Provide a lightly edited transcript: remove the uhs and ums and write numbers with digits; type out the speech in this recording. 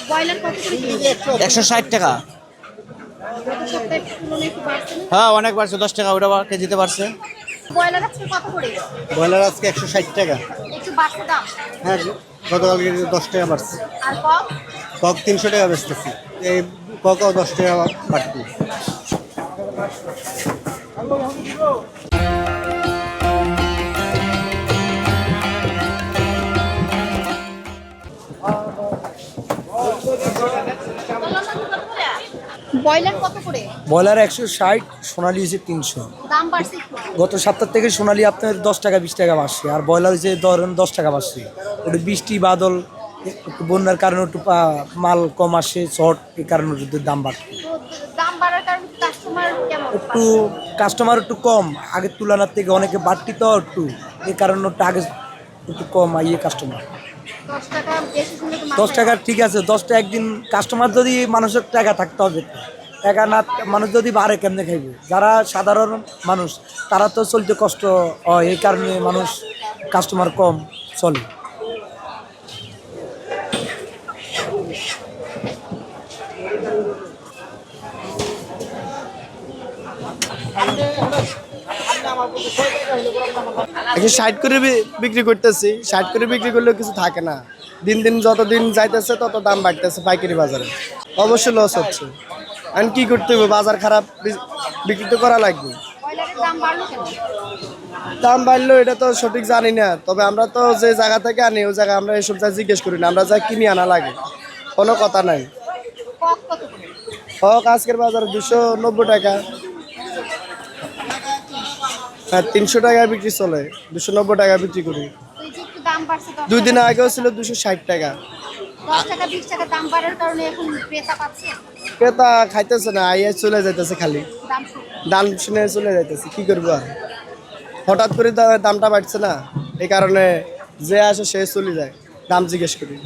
Broiler কত করে KG? 160 টাকা। গত সপ্তাহের তুলনায় একটু বাড়ছে না? হ্যাঁ অনেক বাড়ছে, 10 টাকা ওটা কেজিতে বাড়ছে। ব্রয়লার আজকে কত করে? ব্রয়লার আজকে 160 টাকা। একটু বাড়ছে দাম। হ্যাঁ, গতকালকে 10 টাকা বাড়ছে। আর কক? কক 300 টাকা বেচতেছি। এই ককও 10 টাকা বাড়তি। ব্রয়লার কত করে? ব্রয়লার 160, সোনালি হয়েছে 300। দাম বাড়ছে একটু। গত সপ্তাহ থেকে সোনালি আপনার 10 টাকা 20 টাকা বাড়ছে, আর ব্রয়লার হয়েছে ধরেন 10 টাকা বাড়ছে। ওটা বৃষ্টি বাদল, একটু বন্যার কারণে একটু মাল কম আসে, শর্ট, এই কারণে ওদের দাম বাড়ছে। তো দাম বাড়ার কারণে কাস্টমার কেমন? একটু কাস্টমার একটু কম, আগের তুলনার থেকে অনেকে বাড়তি তো একটু, এই কারণে একটু আগে একটু কম আইয়ে কাস্টমার। 10 টাকা বেশি শুনলে তো 10 টাকা ঠিক আছে, 10টা একদিন কাস্টমার যদি মানুষের টাকা থাকতে হবে, টাকা না মানুষ যদি বাড়ে কেমনে খাইবে? যারা সাধারণ মানুষ তারা তো চলতে কষ্ট হয়, এই কারণে মানুষ কাস্টমার কম চলে। এখন 60 করে বিক্রি করতেছি, 60 করে বিক্রি করলেও কিছু থাকে না। দিন দিন যত দিন যাইতেছে তত দাম বাড়তেছে পাইকারি বাজারে, অবশ্যই লস হচ্ছে। আর কি করতে হবে, বাজার খারাপ, বিক্রি তো করা লাগবে। ব্রয়লারের দাম বাড়লো কেন? দাম বাড়লো এটা তো সঠিক জানি না, তবে আমরা তো যে জায়গা থেকে আনি ওই জায়গায় আমরা এসব যা জিজ্ঞেস করি না, আমরা যা কিনে আনা লাগে, কোনো কথা নাই। কক কত করে? হক আজকের বাজারে 290 টাকা। হ্যাঁ, 300 টাকায় বিক্রি চলে, 290 টাকা বিক্রি করি। তো এই যে একটু দাম বাড়ছে, 2 দিন আগেও ছিল 260 টাকা। 10 টাকা 20 টাকা দাম বাড়ার কারণে এখন ক্রেতা পাচ্ছে, ক্রেতা খাইতেছে না, আইয়া চলে যাইতেছে, খালি দাম শুনে। দাম শুনে চলে যাইতেছে। কি করবো আর, হঠাৎ করে দামটা বাড়ছে না, এই কারণে যে আসে সে চলে যায়, দাম জিজ্ঞেস করি।